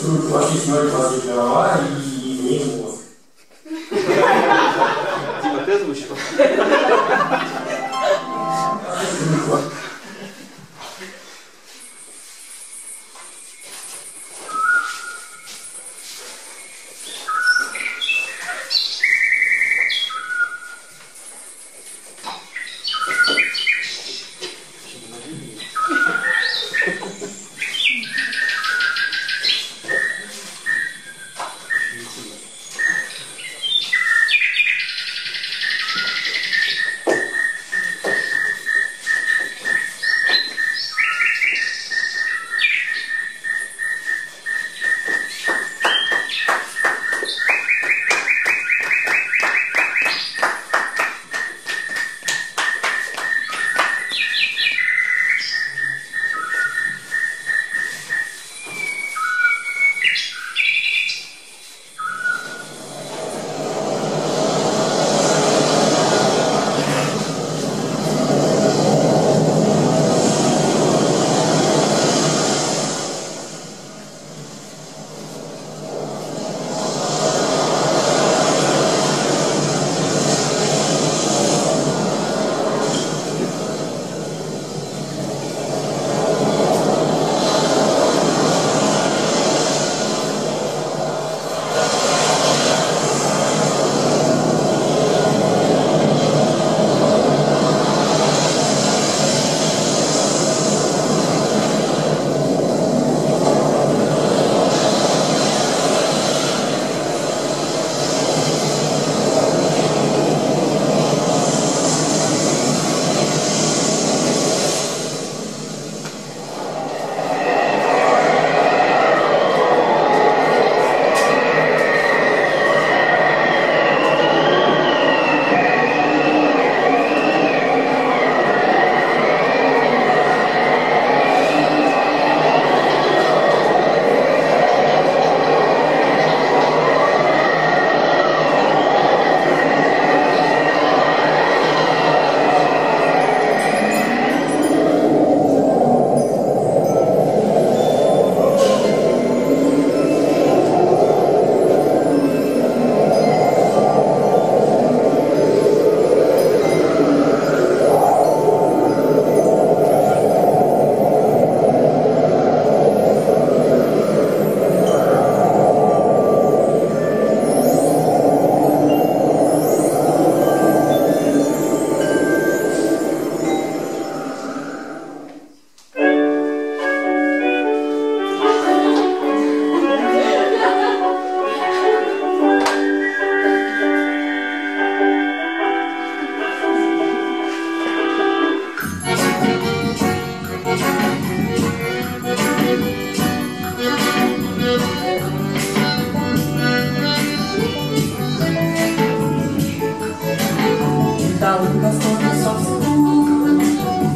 eu acho que esse nome fazia pra lá e nem boa. Типа ты озвучил?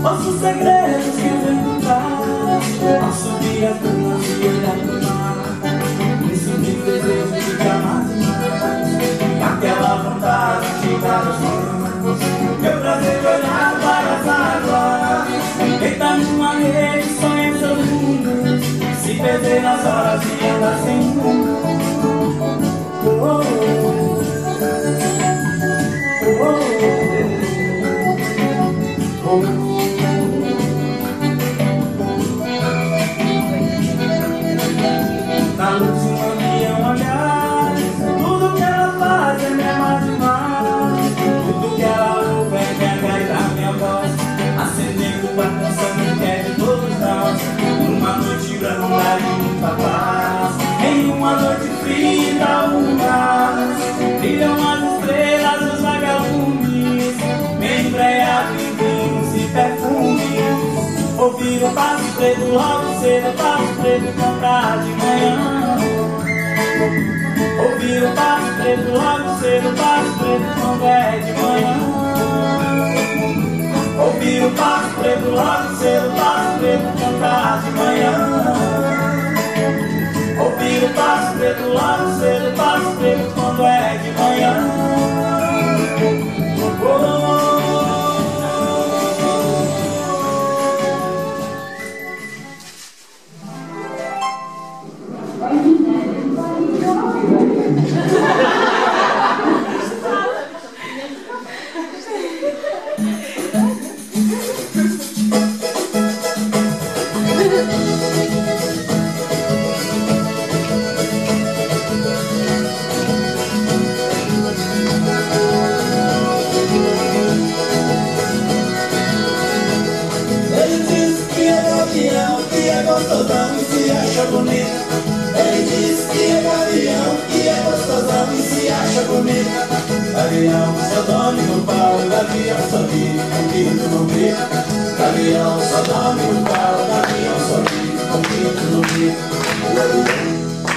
Nossos segredos que eu venho contar, ao subir as dunas e olhar pro mar, me subir desejo de amar demais, aquela vontade de dar as mãos, meu prazer de olhar para as águas, deitar numa rede, sonhar seus mundos, se perder nas horas e andar sem rumo. Na luz de um avião, aliás, tudo que ela faz é me amar demais. Tudo que ela ouve é me agradar minha voz, acendendo a canção que quer de todos nós. Uma noite branca de muita paz, em uma noite fria da lua, brilham as estrelas, os vagalumes, me embreado em vinhos e perfumes. Ouvir o passo preto logo cedo, o passo preto cantar de manhã. Ouvir o passo preto logo cedo, o passo preto quando é de manhã. Ouvir o passo preto logo cedo, o passo preto cantar de manhã. Ouvir o passo preto logo cedo, o passo preto quando é de manhã. Thank you. Gavião só dorme no pau, gavião só vive com pinto no bico. Gavião só dorme no pau, gavião só vive com pinto no bico. O gavião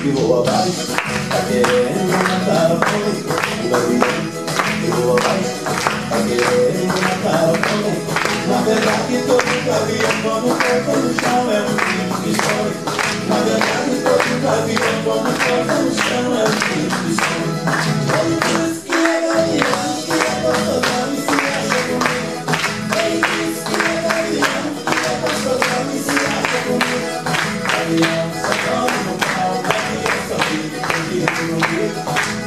que voa abaixo tá querendo matar a fome. O gavião que voa abaixo tá querendo matar a fome. Na verdade todo gavião quando toca no chão é um pinto que sobe. Na verdade todo gavião quando toca no chão é um pinto que sobe. Ele diz que é gavião, que é gostosão e se acha comigo. Ele diz que é gavião, que é gostosão e se acha comigo. Gavião só dorme no pau, gavião só vive com pinto no bico.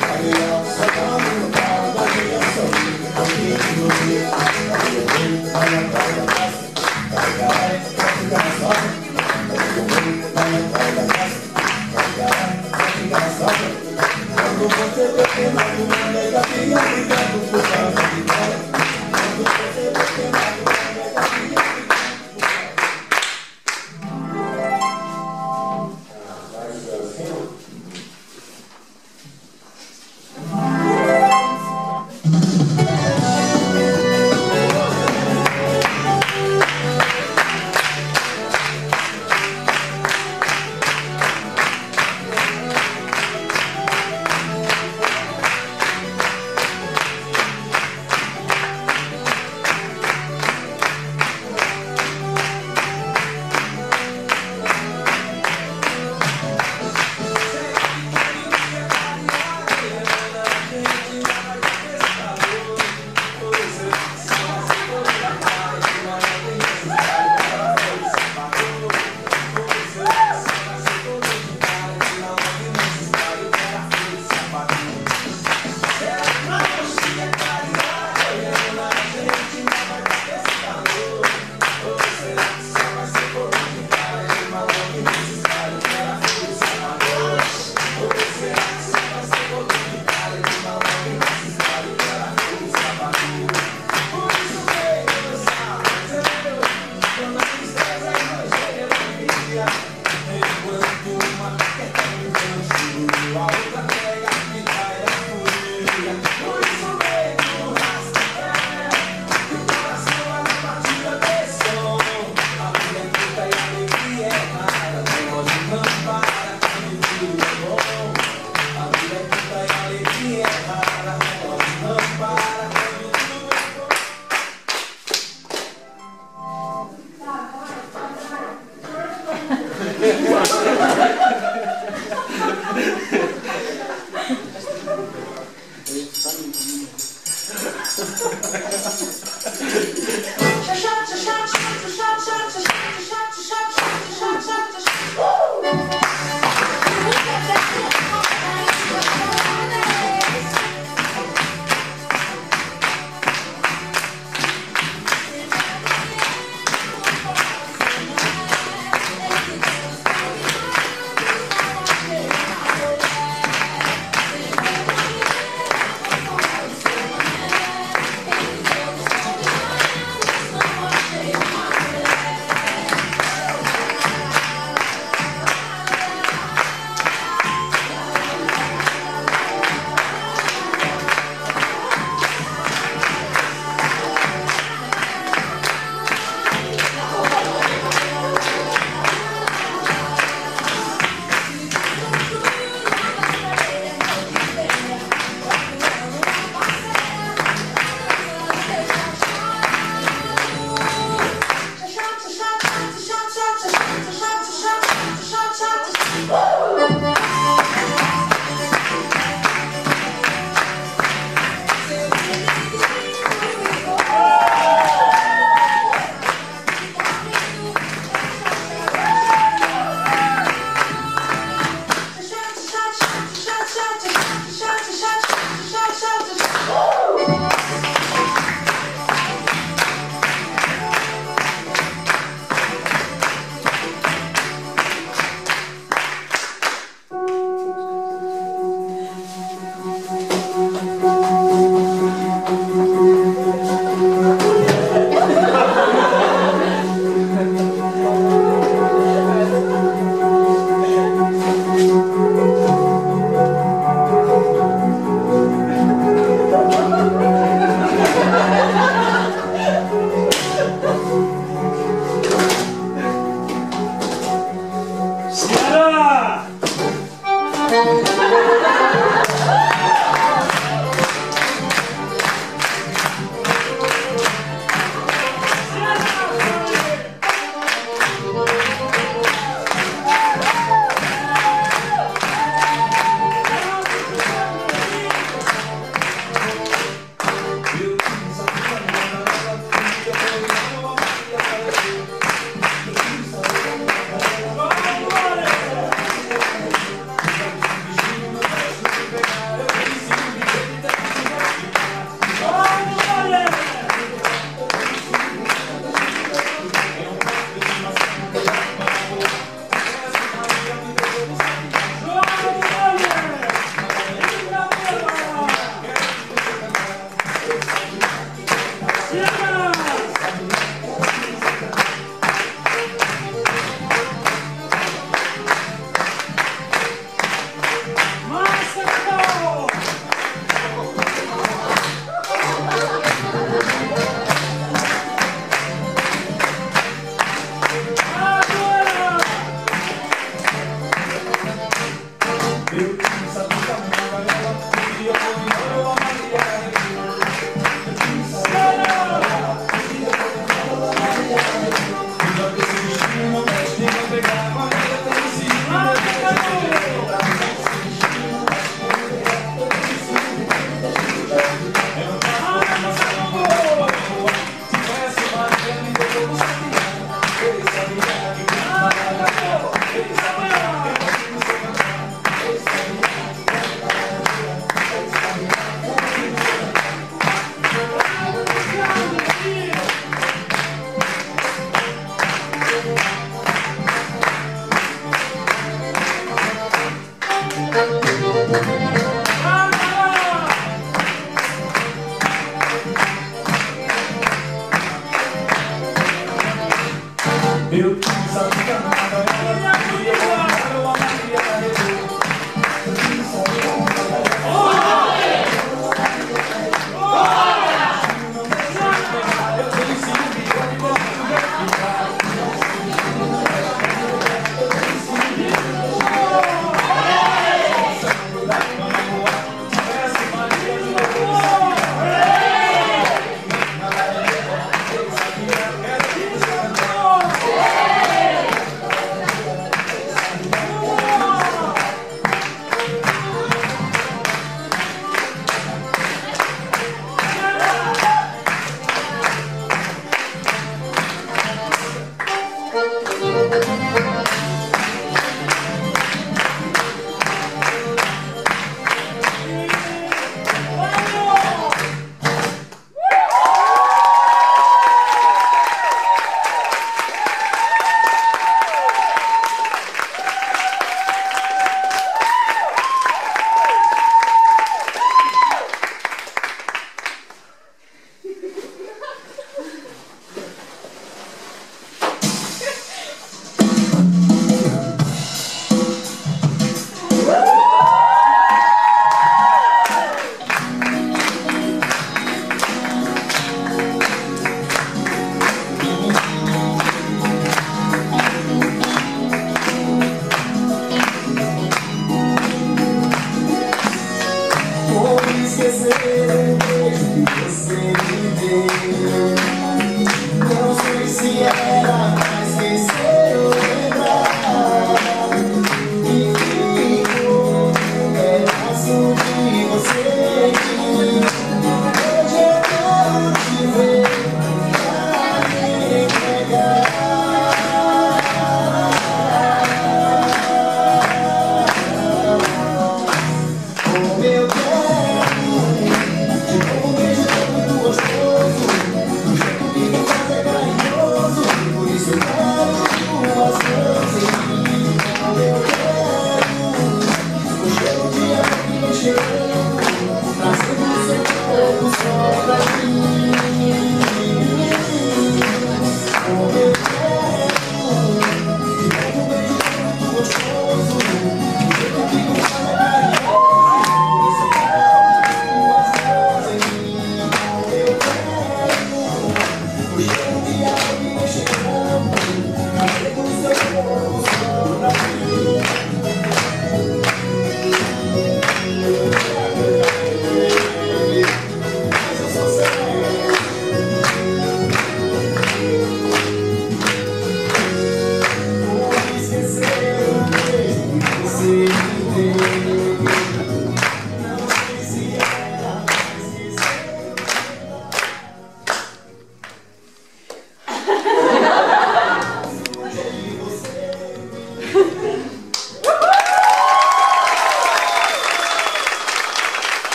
Gavião só dorme no pau, gavião só vive com pinto no bico. Gavião vai atrás da caça, caralho, vai ficar na sopa. Gavião vai atrás da caça, caralho, vai ficar na sopa. Quando você vê que não manda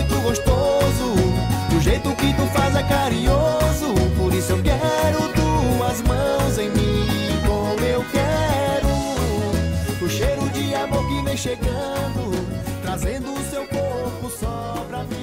muito gostoso. Do jeito que tu faz é carinhoso. Por isso eu quero tuas mãos em mim, como eu quero. O cheiro de amor que vem chegando, trazendo o seu corpo só pra mim.